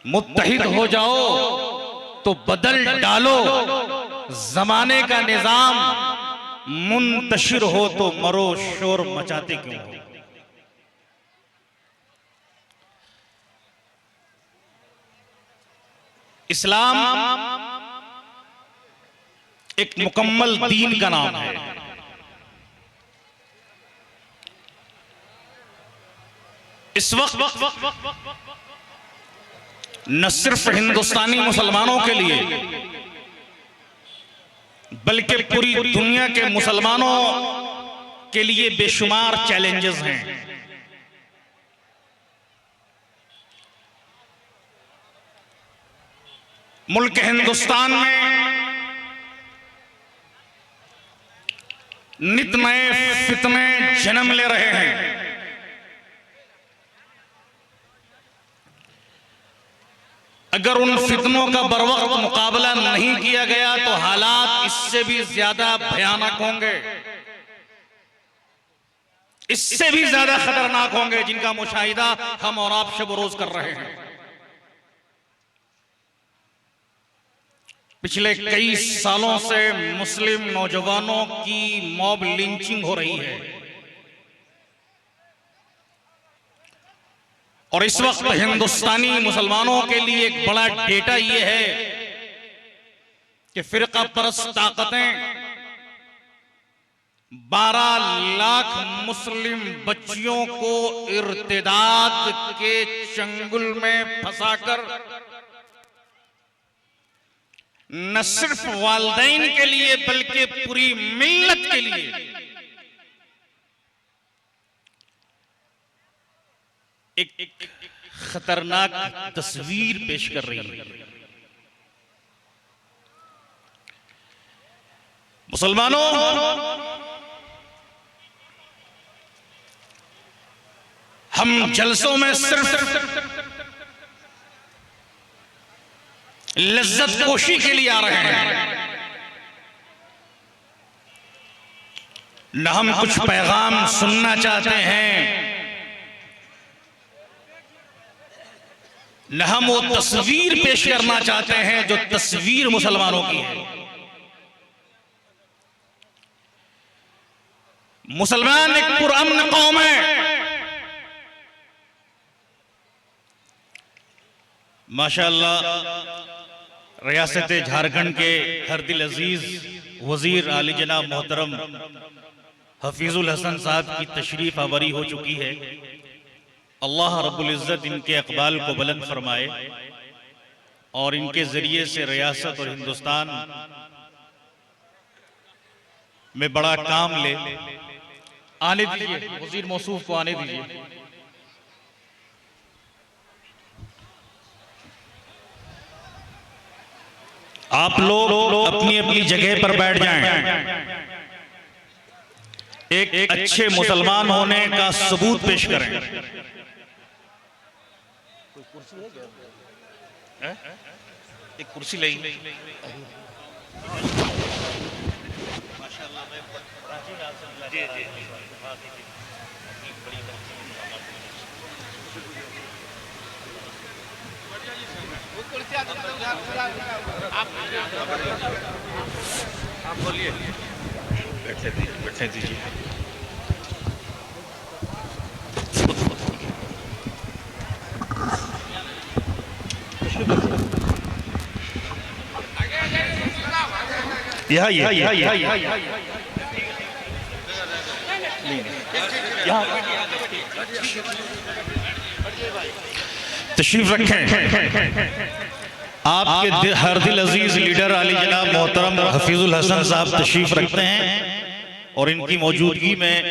मुत्तहिद हो जाओ तो बदल डालो जमाने का निजाम, मुंतशिर हो तो मरो शोर मचाते क्यों हो। इस्लाम एक मुकम्मल दीन का नाम है। इस वक्त न सिर्फ हिंदुस्तानी मुसलमानों के लिए बल्कि पूरी दुनिया के मुसलमानों के लिए बेशुमार चैलेंजेस हैं। मुल्क हिंदुस्तान में नित नए फितने जन्म ले रहे हैं। अगर उन फितनों का बरवक्त मुकाबला नहीं किया गया तो हालात इससे भी ज्यादा भयानक होंगे, इससे भी ज्यादा खतरनाक होंगे, जिनका मुशाहिदा हम और आप शब रोज कर रहे हैं। पिछले कई सालों से मुस्लिम नौजवानों की मॉब लिंचिंग हो रही है और इस वक्त हिंदुस्तानी मुसलमानों के लिए एक बड़ा डेटा यह है कि फिरका परस्त ताकतें 12 लाख मुस्लिम बच्चियों को इर्तिदाद के चंगुल में फंसाकर न सिर्फ वालिदैन के लिए बल्कि पूरी मिल्लत के लिए एक खतरनाक तस्वीर पेश कर रही है। मुसलमानों, हम जलसों में सिर्फ लज्जत कोशी के लिए आ रहे हैं, न हम कुछ पैगाम सुनना चाहते हैं, न हम वो तस्वीर पेश करना चाहते हैं जो तस्वीर मुसलमानों की है। मुसलमान एक पुरअमन कौम है। माशाअल्लाह रियासत झारखंड के हरदिल अजीज वजीर आली जनाब मोहतरम हफीजुल हसन साहब की तशरीफ आवरी हो चुकी है। अल्लाह रब्बुल इज्जत इनके अक़बाल को बुलंद फरमाए और इनके जरिए से रियासत और हिंदुस्तान में बड़ा काम ले। आने दीजिए वजीर मौसूफ को, आने दीजिए। आप लोग अपनी अपनी जगह पर बैठ जाएं। एक अच्छे मुसलमान होने का सबूत पेश करें। एक कुर्सी ले जी जी आप बोलिए। बैठने दीजिए। तशरीफ रखें। आपके हरदिल अजीज लीडर आली जनाब मोहतरम हफीजुल हसन साहब तशरीफ रखते हैं और इनकी मौजूदगी में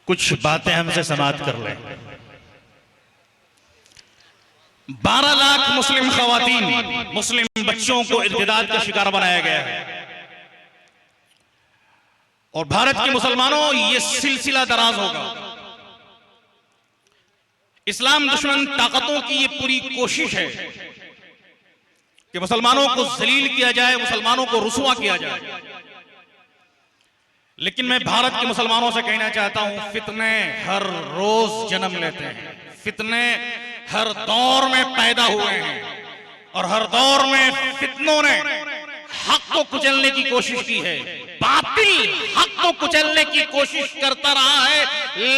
कुछ बातें हमसे समाअत कर लें। 12 लाख मुस्लिम खवातीन, मुस्लिम बच्चों को इर्तिदाद का शिकार बनाया गया है और भारत के मुसलमानों ये सिलसिला दराज होगा। इस्लाम दुश्मन ताकतों की ये पूरी कोशिश है कि मुसलमानों को जलील किया जाए, मुसलमानों को रुसवा किया जाए। लेकिन मैं भारत के मुसलमानों से कहना चाहता हूं, फितने हर रोज जन्म लेते हैं, फितने हर दौर में पैदा हुए हैं और हर दौर में फितनों ने हक को कुचलने की कोशिश की है, बातिल हक को कुचलने की कोशिश करता रहा है,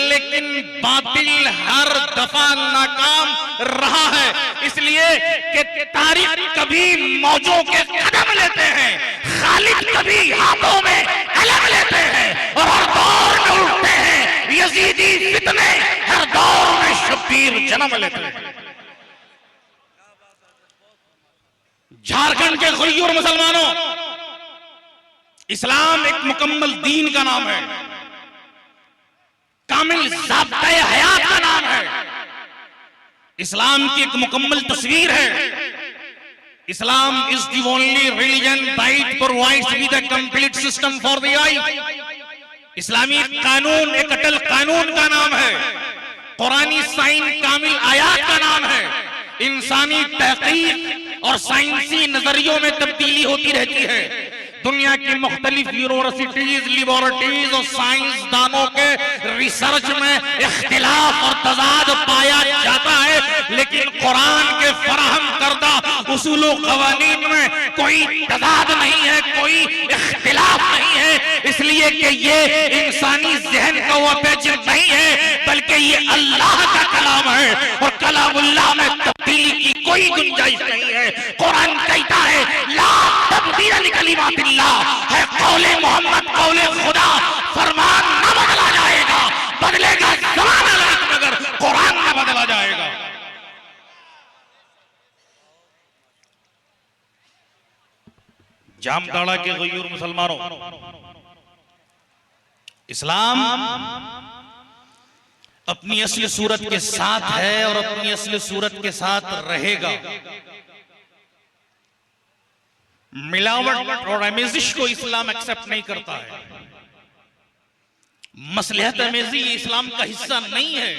लेकिन बातिल हर दफा नाकाम रहा है। इसलिए कि तारीख कभी मौजों के कदम लेते हैं, खालिद कभी हाथों में कलम लेते हैं और हर दौर में उठते हैं यजीदी फितने, हर दौर में शब्बीर जन्म लेते हैं। झारखंड के गयूर मुसलमानों, इस्लाम एक मुकम्मल दीन का नाम है, कामिल ज़ाब्ता हयात का नाम है, इस्लाम की एक मुकम्मल तस्वीर है। Islam is the only religion that provides with a complete system for the life. इस्लामी कानून एक अटल कानून का नाम है, कुरानी साइन कामिल आयात का नाम है। इंसानी तहकीक और साइंसी नजरियों में तब्दीली होती रहती है। दुनिया की मुख्तलिफ यूनिवर्सिटीज, लेबोरेटरीज और साइंसदानों के रिसर्च में इख्तिलाफ और तजाद पाया जाता है, लेकिन कुरान के फराहम करदा उसूल व क़वानीन में कोई तजाद नहीं है, कोई इख्तिलाफ नहीं है। इसलिए कि ये इंसानी जहन का वो पेच नहीं है, बल्कि ये अल्लाह का कलाम है और कलामुल्लाह में तब्दीली की कोई गुंजाइश नहीं है। कुरान कहता है ला तब्दील लिकलिमातिल्लाह, है कौले मोहम्मद कौले खुदा, फरमान न बदला जाएगा, बदलेगा ज़माना मगर कुरान न बदला जाएगा। जामताड़ा के गयूर मुसलमानों, इस्लाम अपनी असली सूरत के साथ है और अपनी असली सूरत के साथ रहेगा। मिलावट और अमेजिश को इस्लाम एक्सेप्ट नहीं करता है। मसलहत अमेजी इस्लाम का हिस्सा नहीं है।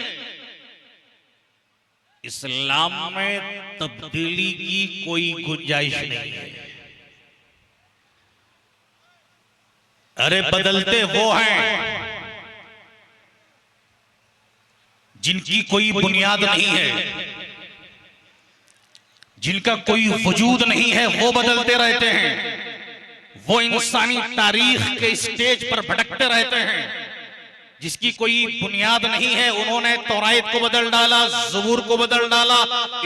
इस्लाम में तब्दीली की कोई गुंजाइश नहीं है। अरे बदलते वो हैं जिनकी कोई बुनियाद नहीं है, जिनका कोई वजूद नहीं है, वो बदलते रहते हैं। वो इंसानी तारीख के स्टेज पर भटकते रहते हैं। जिसकी कोई बुनियाद नहीं है, उन्होंने तौरात को बदल डाला, ज़बूर को बदल डाला,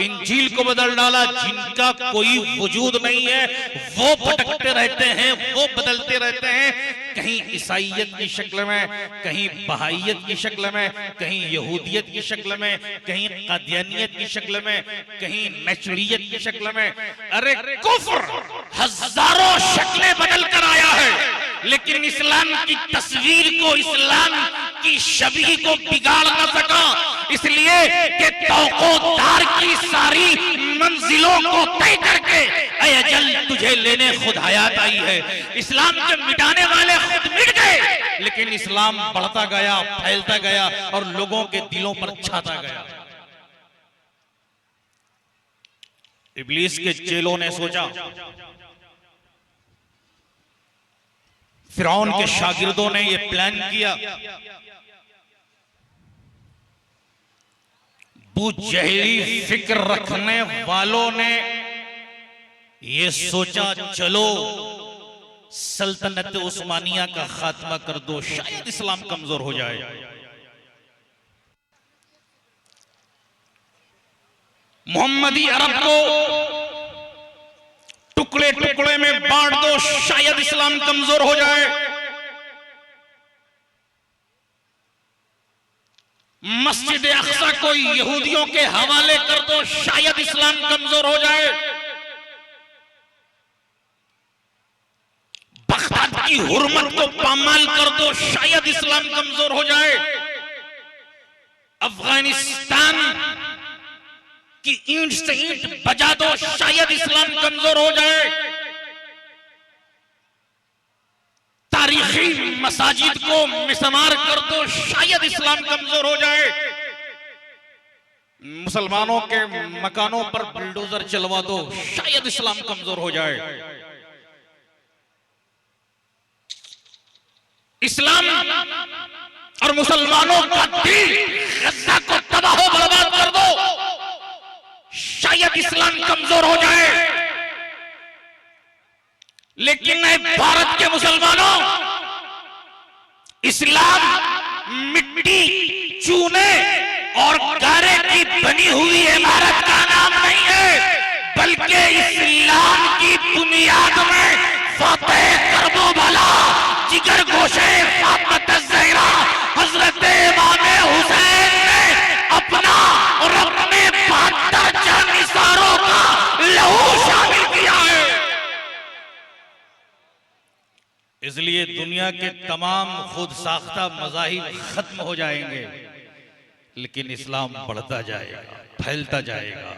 इंजील को बदल डाला। जिनका कोई वजूद नहीं है वो भटकते रहते हैं, वो बदलते रहते हैं। कहीं ईसाइयत की शक्ल में, कहीं बहाइयत की शक्ल में, कहीं यहूदियत की शक्ल में, कहीं कादियानियत की शक्ल में, कहीं नशरियत की शक्ल में। अरे कुफ्र हजारों शक्लें बदल कर आया है, लेकिन इस्लाम की तस्वीर को, इस्लाम की छवि को बिगाड़ न सका। इसलिए कि तौक़ोदार की सारी मंजिलों को तय करके अजल तुझे लेने खुद हयात आई है। इस्लाम के मिटाने वाले खुद मिट गए, लेकिन इस्लाम बढ़ता गया, फैलता गया और लोगों के दिलों पर छाता गया। इब्लीस के चेलों ने सोचा, फिरौन के शागिर्दों ने यह प्लान किया, बुजहली फिक्र रखने वालों ने यह सोचा, चलो सल्तनत उस्मानिया का खात्मा कर दो, शायद इस्लाम कमजोर हो जाए। मोहम्मदी अरब को टुकड़े टुकड़े में बांट दो, शायद इस्लाम कमजोर हो जाए। मस्जिद अक्सा को यहूदियों के हवाले कर दो, शायद इस्लाम कमजोर हो जाए। बगदाद की हुर्मत को पामाल कर दो, शायद इस्लाम कमजोर हो जाए। अफगानिस्तान की ईंट से ईंट बजा दो, शायद इस्लाम कमजोर हो जाए। तारीखी मसाजिद को मिसमार कर दो, शायद इस्लाम कमजोर हो जाए। मुसलमानों के मकानों पर बुलडोजर चलवा दो, शायद इस्लाम कमजोर हो जाए। इस्लाम और मुसलमानों का दिल गज़ा को तबाह बर्बाद कर दो, तक इस्लाम कमजोर हो जाए, लेकिन भारत के मुसलमानों, इस्लाम मिट्टी, चूने और गारे की बनी हुई इमारत का नाम नहीं है, बल्कि इस्लाम की बुनियाद में फतेह करबला, जिगर गोशे फातिमा ज़हरा, हजरत इमाम हुसैन ने अपना और अपने 72 जानिसारों का लहू शामिल किया है। इसलिए दुनिया के तमाम खुद साख्ता मज़ाहिब खत्म हो जाएंगे, लेकिन इस्लाम बढ़ता जाएगा, फैलता जाएगा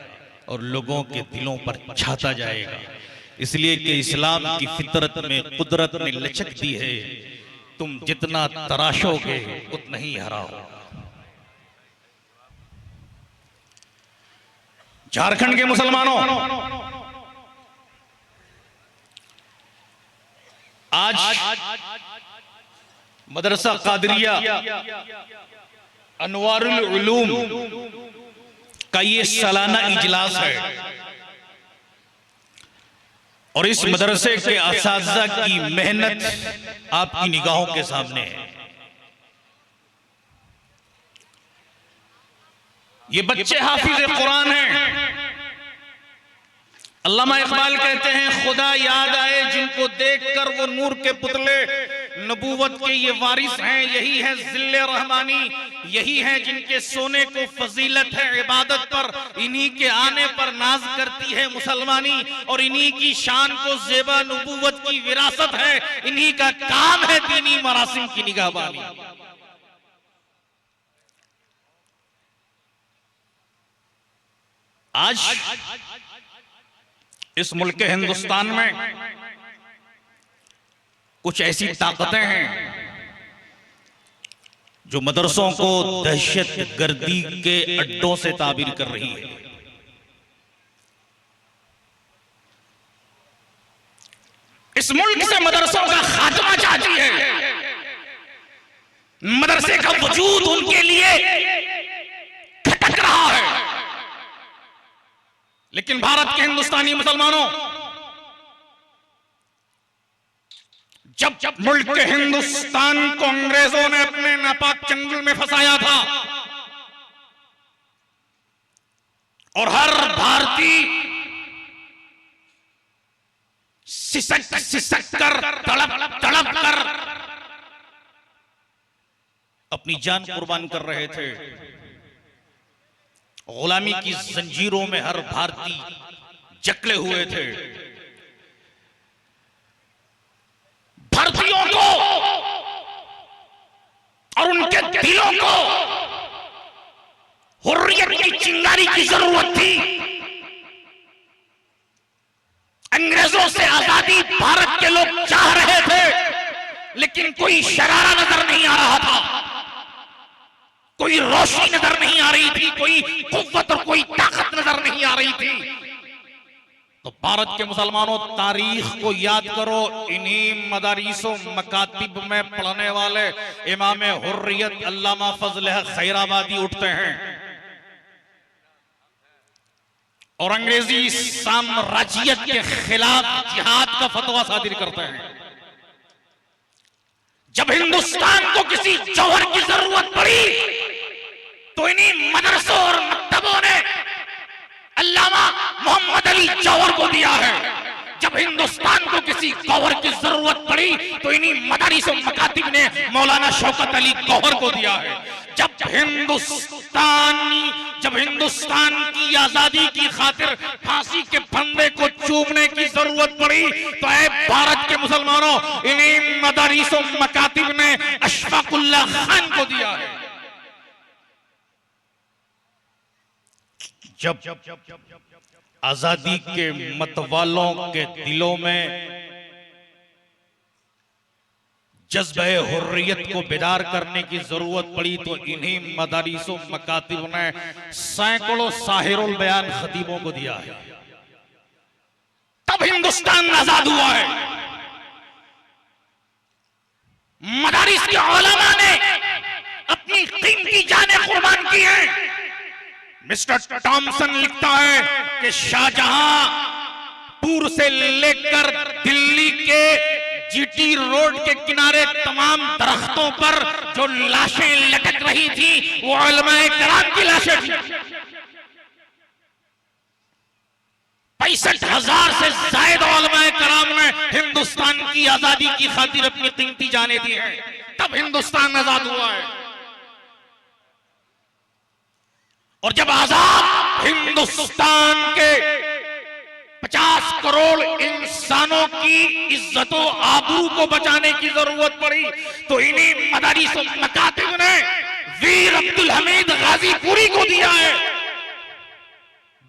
और लोगों के दिलों पर छाता जाएगा। इसलिए कि इस्लाम की फितरत में कुदरत ने लचक दी है, तुम जितना तराशोगे उतना ही हराओगे। झारखंड के मुसलमानों, आज मदरसा कादरिया अनवारुल उलूम का ये सालाना इजलास है और इस मदरसे के असातिज़ा की मेहनत आपकी निगाहों के सामने है। ये बच्चे हाफिज कुरान हैं। अल्लामा इकबाल कहते हैं, खुदा याद आए जिनको देखकर वो नूर के पुतले, नबूवत के ये वारिस हैं, यही है जिल्ले रहमानी, यही है जिनके सोने को फजीलत है इबादत पर, इन्हीं के आने पर नाज करती है मुसलमानी, और इन्हीं की शान को ज़ेबा नबूवत की विरासत है, इन्हीं का काम है दीनी मरासिम की निगाहबानी। आज इस मुल्क हिंदुस्तान में कुछ ऐसी ताकतें हैं जो मदरसों को दहशत गर्दी के अड्डों से ताबीर कर रही है। इस मुल्क से मदरसों का खात्मा चाहती है, मदरसे का वजूद उनके लिए खटक रहा है। लेकिन भारत के हिंदुस्तानी मुसलमानों, जब मुल्क के हिंदुस्तान को अंग्रेजों ने अपने नापाक चंगुल में फंसाया था और हर भारतीय सिसक कर तड़प कर अपनी जान कुर्बान कर रहे थे, गुलामी की जंजीरों में हर भारतीय जकड़े हुए थे, भारतीयों को और उनके दिलों को हुर्रियत की चिंगारी की जरूरत थी। अंग्रेजों से आजादी भारत के लोग चाह रहे थे, लेकिन कोई शरारा नजर नहीं आ रहा था, कोई रोशनी नजर नहीं आ रही थी, कोई कुव्वत और कोई ताकत नजर नहीं आ रही थी। तो भारत के मुसलमानों, तारीख को याद करो, इन्हीं मदारिसों मकातिब में पढ़ने वाले इमाम हुर्रियत अल्लामा फजल खैराबादी उठते हैं और अंग्रेजी साम्राज्यत के खिलाफ जिहाद का फतवा सादिर करते हैं। जब हिंदुस्तान को किसी जौहर की जरूरत पड़ी तो इन्हीं मदरसों और मकतबों ने अल्लामा मोहम्मद अली जौहर को दिया है। जब हिंदुस्तान को किसी गौहर की जरूरत पड़ी तो इन्हीं मदारिस और मकातिब ने मौलाना शौकत अली गौहर को दिया है। जब हिंदुस्तान की आजादी की खातिर फांसी के फंदे को चूमने की जरूरत पड़ी तो ऐ भारत के मुसलमानों, इन्हीं मदारिस और मकातिब ने अशफाकुल्लाह खान को दिया है। जब आजादी के मतवालों के दिलों में जज्बे हुर्रियत को बेदार करने की जरूरत पड़ी तो इन्हीं मदारिसों मकातिब ने सैकड़ों साहिरुल बयान खतीबों को दिया है। तब हिंदुस्तान आजाद हुआ है। मदारिस के उलमा ने अपनी कीमती जानें कुर्बान की हैं। मिस्टर टॉमसन लिखता है कि शाहजहांपुर से लेकर दिल्ली के जीटी रोड के किनारे तमाम दरख्तों पर जो लाशें लटक रही थी वो उलमाए किराम की लाशें थी। 65,000 से ज्यादा उलमाए किराम ने हिंदुस्तान की आजादी की खातिर अपनी कीमती जानें दी हैं, तब हिंदुस्तान आजाद हुआ है। और जब आजाद हिंदुस्तान के 50 करोड़ इंसानों की इज्जतो आबरू को बचाने की जरूरत पड़ी तो इन्हीं मदारिस और मकातिब ने वीर अब्दुल हमीद गाजीपुरी को दिया है,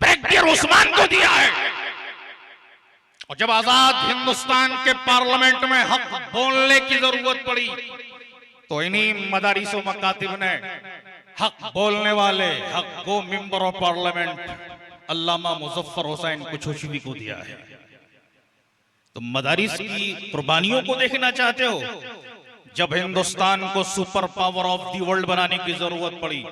ब्रिगेडियर उस्मान को दिया है। और जब आजाद हिंदुस्तान के पार्लियामेंट में हक बोलने की जरूरत पड़ी तो इन्हीं मदारिस और मकातिब ने हक बोलने वाले हक को मेंबर ऑफ पार्लियामेंट अल्लामा मुजफ्फर हुसैन कुछोशवी को दिया है। तो मदारिस की कुर्बानियों को देखना चाहते हो? जब हिंदुस्तान को super power of the world बनाने की जरूरत पड़ी,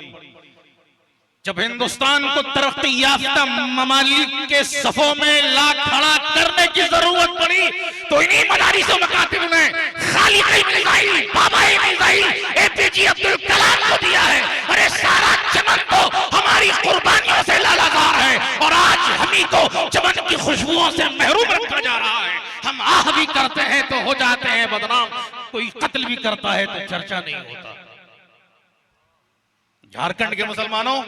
जब हिंदुस्तान को तरक्की याफ्ता ममालिक के सफों में ला खड़ा करने की जरूरत पड़ी तो इन्हीं मदारिस और मकातिब ने खालिद मिसाइल, बाबा मिसाइल, एपीजे अब्दुल कलाम को दिया है। अरे सारा चमन तो हमारी कुर्बानियों से लालाजार है और आज हम ही को चमन की खुशबुओं से महरूम रखा जा रहा है। हम आह भी करते हैं तो हो जाते हैं बदनाम, कोई कत्ल भी करता है तो चर्चा नहीं होता। झारखंड के मुसलमानों,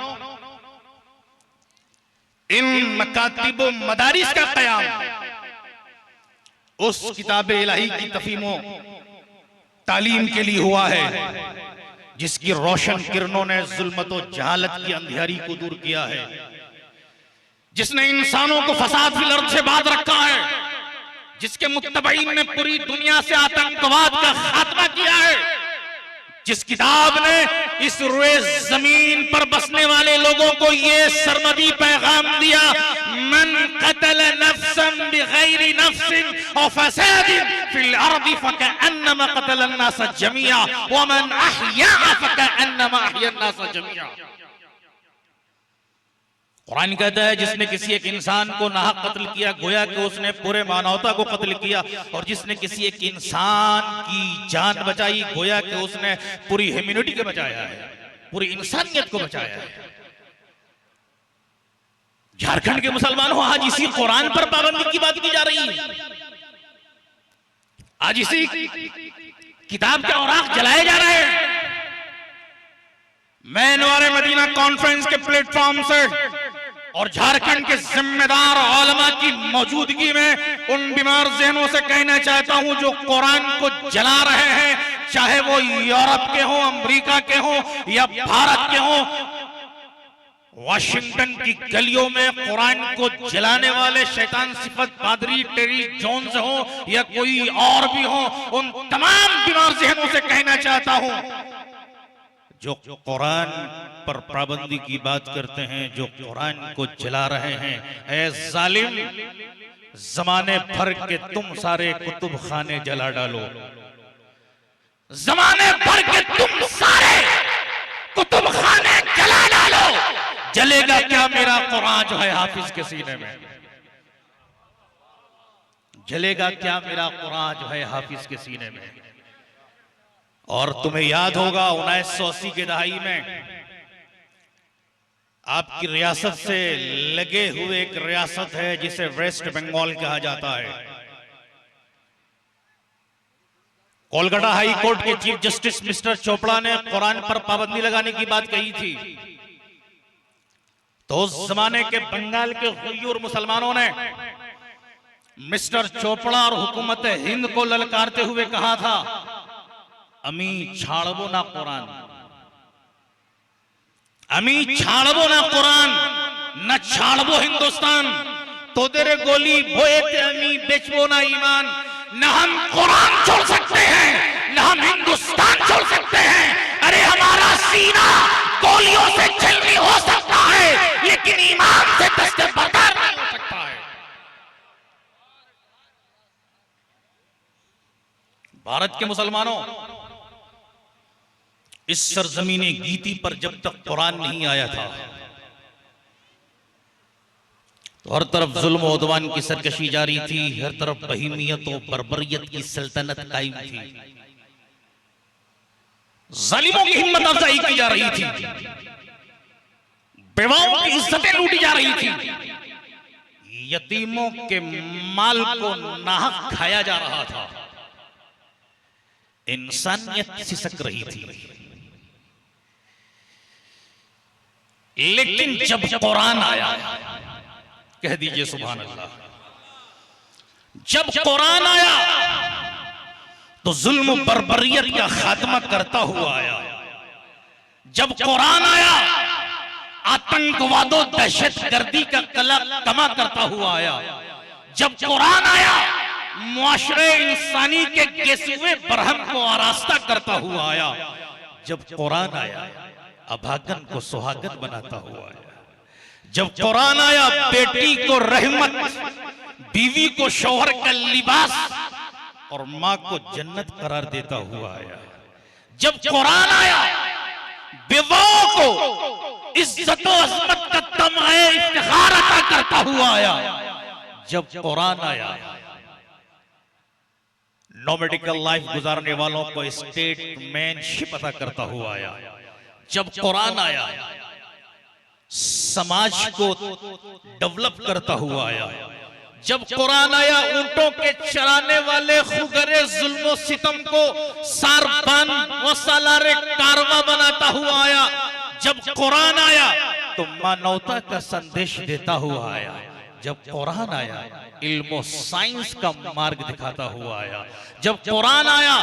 इन मकातिब मदारिस का कयाम उस किताब इलाही की तफहीमो तालीम के लिए हुआ है जिसकी रोशन किरणों ने जुल्मत और जहालत की अंधियारी को दूर किया है, जिसने इंसानों को फसाद फिल अर्द से बात रखा है, जिसके मुत्तबईन ने पूरी दुनिया से आतंकवाद का खात्मा किया है, जिस किताब ने इस रुए जमीन पर बसने वाले लोगों को ये सरमदी पैगाम दिया, मन कतल नफ्सन बिगैरि नफ्सिन और फसादिन फिल अर्दि फकअन्नमा कतल अन्नास जमीआ व मन अहया फकअन्नमा अहया अन्नास जमीआ। कुरान कहता है जिसने किसी एक इंसान को नाहक कत्ल किया गोया कि उसने पूरे मानवता को कत्ल किया, और जिसने किसी एक इंसान की जान बचाई गोया कि उसने पूरी ह्यूमैनिटी को बचाया है, पूरी इंसानियत को बचाया है। झारखंड के मुसलमानों, आज इसी कुरान पर पाबंदी की बात की जा रही है, आज इसी किताब के औराक जलाए जा रहे हैं। मैं अनवार मदीना कॉन्फ्रेंस के प्लेटफॉर्म से और झारखंड के जिम्मेदार उलमा की मौजूदगी में उन बीमार ज़हनों से कहना चाहता हूं जो कुरान को जला रहे हैं, चाहे वो यूरोप के हों, अमेरिका के हों या भारत के हों। वाशिंगटन की गलियों में कुरान को जलाने वाले शैतान सिफत पादरी टेरी जोन्स हों या कोई और भी हो, उन तमाम बीमार ज़हनों से कहना चाहता हूं जो कुरान पर पाबंदी की बात करते हैं, जो कुरान को जला रहे हैं, ऐ जालिम, जमाने भर के तुम सारे कुतुब खाने जला डालो, जमाने भर के तुम सारे कुतुब खाने जला डालो, जलेगा क्या मेरा कुरान जो है हाफिज के सीने में? जलेगा क्या मेरा कुरान जो है हाफिज के सीने में? और तुम्हें याद होगा 1980 के दहाई में आपकी रियासत से लगे हुए एक रियासत है जिसे वेस्ट बंगाल कहा जाता है। कोलकाता हाई कोर्ट के चीफ जस्टिस मिस्टर चोपड़ा ने कुरान पर पाबंदी लगाने की बात कही थी, तो उस जमाने के बंगाल के हुजूर मुसलमानों ने मिस्टर चोपड़ा और हुकूमत हिंद को ललकारते हुए कहा था, अमी छाड़बो ना कुरान, अमी छाड़बो ना कुरान, न छाड़बो हिंदुस्तान, तो तेरे गोली भोए ते अमी बेचबो ना ईमान। न हम कुरान छोड़ सकते हैं, न हम हिंदुस्तान छोड़ सकते हैं। अरे हमारा सीना गोलियों से छलनी हो सकता है, लेकिन ईमान से दस्ते बरदार नहीं हो सकता है। भारत के मुसलमानों, इस सरजमीने गीती पर जब तक कुरान नहीं आया था, तो हर तरफ जुल्म और उद्वान की सरकशी जारी थी, हर तरफ बहीमियत और बर्बरियत की सल्तनत कायम थी, जालिमों की हिम्मत अफजाई की जा रही थी, बेवाओं की इज्जतें लूटी जा रही थी, यतीमों के माल को नाहक खाया जा रहा था, इंसानियत सिसक रही थी। लेकिन जब कुरान आया, कह दीजिए सुभान अल्लाह, जब कुरान आया तो जुल्म बर्बरियत का खात्मा करता हुआ आया। जब कुरान आया आतंकवादों दहशतगर्दी का कमा करता हुआ आया। जब कुरान आया मुआशरे इंसानी के गेसुए बरहम को आरास्ता करता हुआ आया। जब कुरान आया अभागन को सुहागन बनाता हुआ आया। जब कुरान आया बेटी को रहमत, बीवी को शौहर का लिबास और मां को जन्नत करार देता हुआ आया। जब कुरान आया बेवाओं को इज्जत और अज़मत का तमग़े इफ्तिखार अता करता हुआ आया। जब कुरान आया नो मेडिकल लाइफ गुजारने वालों को स्टेटमैनशिप अता करता हुआ आया। जब कुरान आया समाज को डेवलप करता हुआ आया। जब कुरान आया ऊंटों के चराने वाले खुगरे जुल्म सितम को सारबान व सालारे कारवा बनाता हुआ आया। जब कुरान आया तो मानवता का संदेश देता हुआ आया। जब कुरान आया इल्म साइंस का मार्ग दिखाता हुआ आया। जब कुरान आया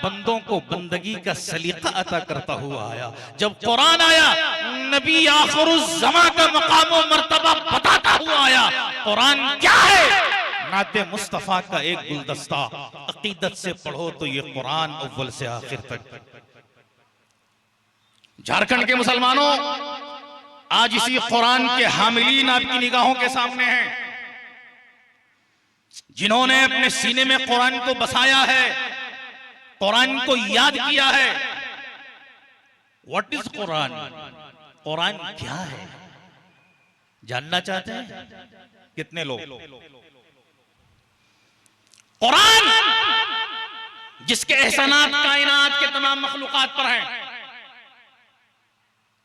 बंदों को बंदगी का सलीका अता करता हुआ आया। जब कुरान आया नबी आखिरुज़्ज़मा का मकाम और मर्तबा बताता हुआ आया। कुरान क्या है? नाते मुस्तफा का एक गुलदस्ता। अकीदत से पढ़ो तो ये कुरान अव्वल से आखिर तक। झारखंड के मुसलमानों आज इसी कुरान के हामिलीन आपकी निगाहों के सामने हैं, जिन्होंने अपने सीने में कुरान को बसाया है, कुरान को याद किया है। What is Quran? कुरान क्या है जानना चाहते हैं कितने लोग? कुरान जिसके एहसानात कायनात के तमाम मखलूकात पर हैं।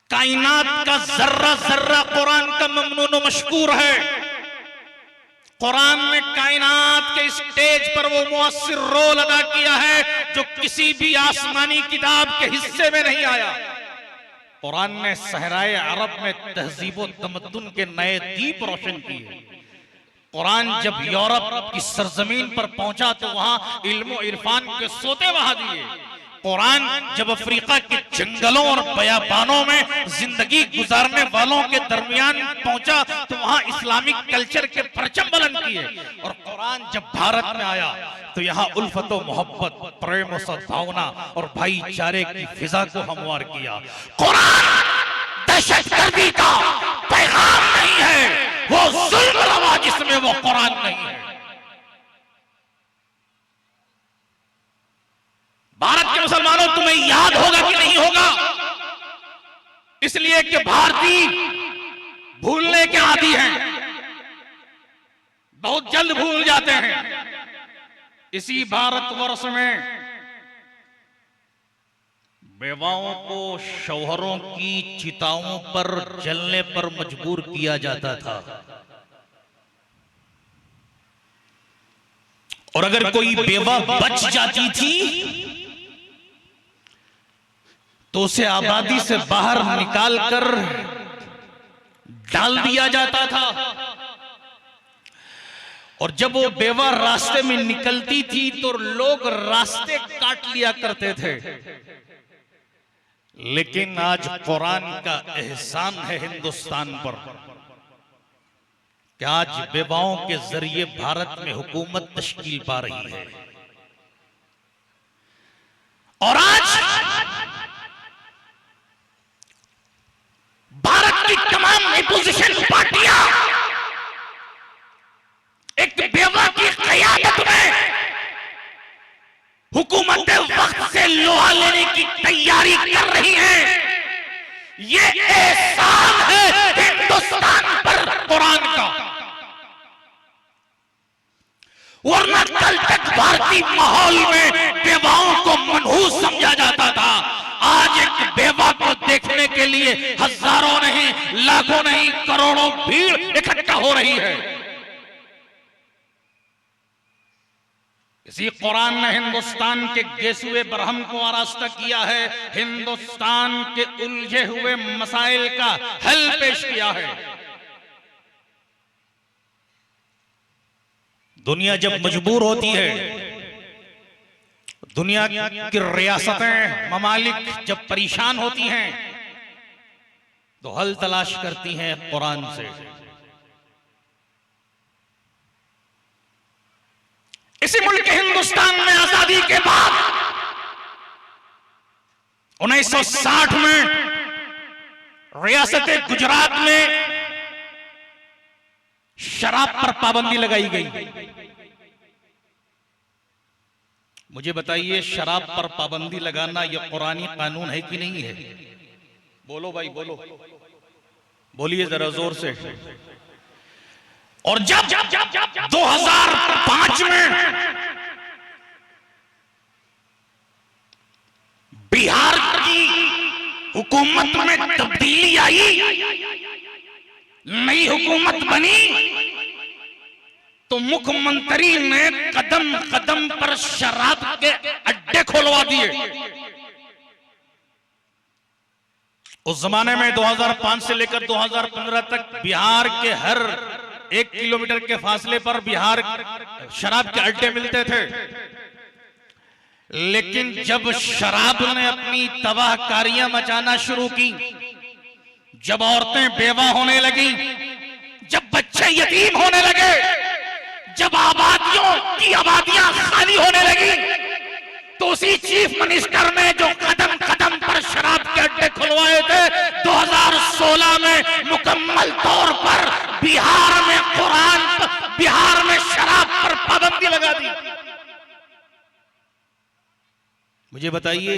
कायनात का जर्रा जर्रा कुरान का ममनून व मशकूर है। कुरान ने कायनात के स्टेज पर वो मुअस्सिर रोल अदा किया है जो किसी भी आसमानी किताब के हिस्से में नहीं आया। कुरान ने सहराए अरब में तहजीब व तमद्दुन के नए दीप रोशन किए। कुरान जब यूरोप की सरजमीन पर पहुंचा तो वहां इल्म व इरफान के सोते बहा दिए। कुरान जब अफ्रीका के जंगलों और बयाबानों में जिंदगी गुजारने वालों के दरमियान पहुंचा तो वहां इस्लामिक कल्चर के परचम बुलंद किए। और कुरान जब भारत में आया तो यहाँ उल्फत व मोहब्बत, प्रेम व सद्भावना और भाईचारे की फिजा को हमवार किया। कुरान दहशतगर्दी का पैगाम नहीं है, वो जुल्म रवा जिसमें वो कुरान नहीं है। भारत के मुसलमानों तुम्हें याद होगा कि नहीं होगा? इसलिए कि भारतीय भूलने के आदी हैं, बहुत जल्द भूल जाते हैं। इसी भारतवर्ष में बेवाओं को शौहरों की चिताओं पर जलने पर मजबूर किया जाता था। और अगर कोई बेवा बच जाती थी तो उसे आबादी से बाहर निकालकर डाल दिया जाता था। और जब वो बेवा रास्ते में निकलती थी तो लोग रास्ते काट लिया करते थे। लेकिन आज कुरान का एहसान है हिंदुस्तान पर कि आज बेवाओं के जरिए भारत में हुकूमत तश्कील पा रही है। और आज भारत की तमाम अपोजिशन पार्टियां एक बेवा की क़यादत में हुकूमत वक्त से लोहा लेने की तैयारी कर रही हैं। ये एहसान है हिंदुस्तान पर कुरान का। भारतीय माहौल में बेवाओं को मनहूस समझा जाता था, आज एक बेवा को देखने के लिए हजारों नहीं, लाखों नहीं, करोड़ों भीड़ इकट्ठा हो रही है। इसी कुरान ने हिंदुस्तान के गेसुए बरहम को आरास्ता किया है, हिंदुस्तान के उलझे हुए मसाइल का हल पेश किया है। दुनिया जब मजबूर होती है, दुनिया की रियासतें, ममालिक जब परेशान होती हैं, तो हल तलाश करती हैं कुरान से। इसी मुल्क हिंदुस्तान में आजादी के बाद 1960 में रियासत गुजरात में शराब पर पाबंदी लगाई गई। मुझे बताइए, शराब पर पाबंदी लगाना यह कुरानी कानून है कि नहीं है? बोलो भाई, बोलो, बोलिए जरा जोर से। और जब 2005 में बिहार की हुकूमत में तब्दीली आई, नई हुकूमत बनी, तो मुख्यमंत्री ने कदम कदम पर शराब के अड्डे खोलवा दिए। उस जमाने में 2005 से लेकर 2015 तक बिहार के हर 1 किलोमीटर के फासले पर बिहार शराब के अड्डे मिलते थे। लेकिन जब शराब ने अपनी तबाहकारियां मचाना शुरू की, जब औरतें बेवा होने लगी, जब बच्चे यतीम होने लगे, जब आबादियों की आबादियां खाली होने लगी, तो उसी चीफ मिनिस्टर ने जो कदम कदम पर शराब के अड्डे खुलवाए थे, 2016 में मुकम्मल तौर पर बिहार में शराब पर पाबंदी लगा दी। मुझे बताइए,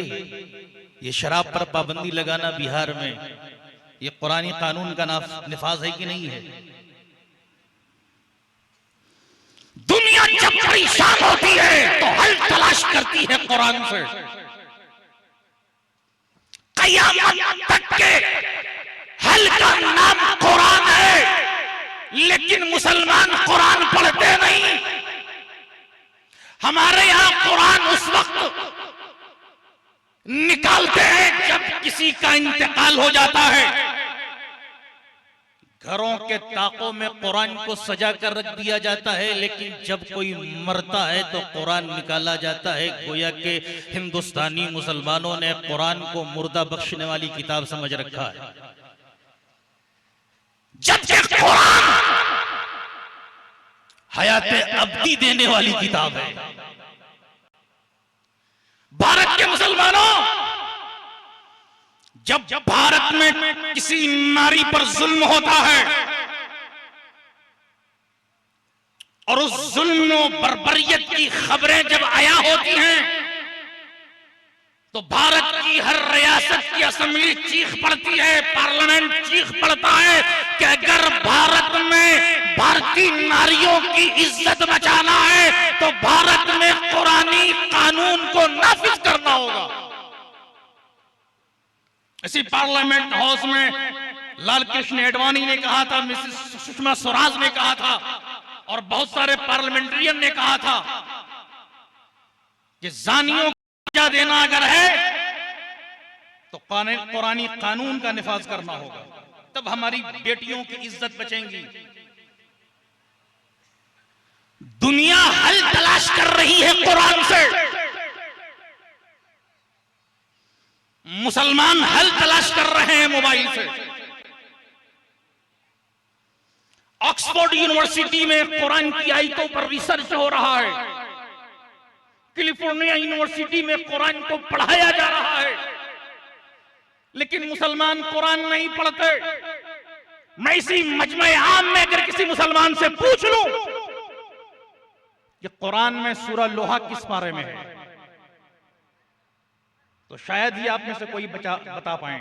ये शराब पर पाबंदी लगाना बिहार में, ये कुरानी कानून का निफाज है कि नहीं है? दुनिया जब परेशान होती है तो हल तलाश करती है कुरान से। क़यामत तक के हल का नाम कुरान है, लेकिन मुसलमान कुरान पढ़ते नहीं। हमारे यहां कुरान उस वक्त निकालते हैं जब किसी का इंतकाल हो जाता है। घरों के ताकों में कुरान को सजा कर रख दिया जाता है, लेकिन जब कोई मरता है तो कुरान निकाला जाता है, गोया के हिंदुस्तानी मुसलमानों ने कुरान को मुर्दा बख्शने वाली किताब समझ रखा है। जबकि कुरान हयाते अब्दी देने वाली किताब है। भारत के मुसलमानों, जब भारत में किसी नारी पर जुल्म होता है और उस जुल्म और बर्बरियत की खबरें जब आया होती हैं, तो भारत की हर रियासत की असेंबली चीख पड़ती है, पार्लियामेंट चीख पड़ता है कि अगर भारत में भारतीय नारियों की इज्जत बचाना है तो भारत में कुरानी कानून को नाफिज करना होगा। इसी पार्लियामेंट हाउस में लाल कृष्ण आडवाणी ने कहा था, मिसेस सुषमा स्वराज ने कहा था, और बहुत सारे पार्लियामेंट्रियन ने कहा था कि जानियों को सजा देना अगर है तो कुरानी कानून का निफाज करना होगा, तब हमारी बेटियों की इज्जत बचेंगी। दुनिया हल तलाश कर रही है कुरान से, मुसलमान हल तलाश कर रहे हैं मोबाइल से। ऑक्सफोर्ड यूनिवर्सिटी में कुरान की आयतों पर रिसर्च हो रहा है, कैलिफोर्निया यूनिवर्सिटी में कुरान को पढ़ाया जा रहा है, लेकिन मुसलमान कुरान नहीं पढ़ते। मैं इसी मजमे आम में अगर किसी मुसलमान से पूछ लूं कि कुरान में सूरह लोहा किस पारे में है, तो शायद ही आप में से कोई बता पाए।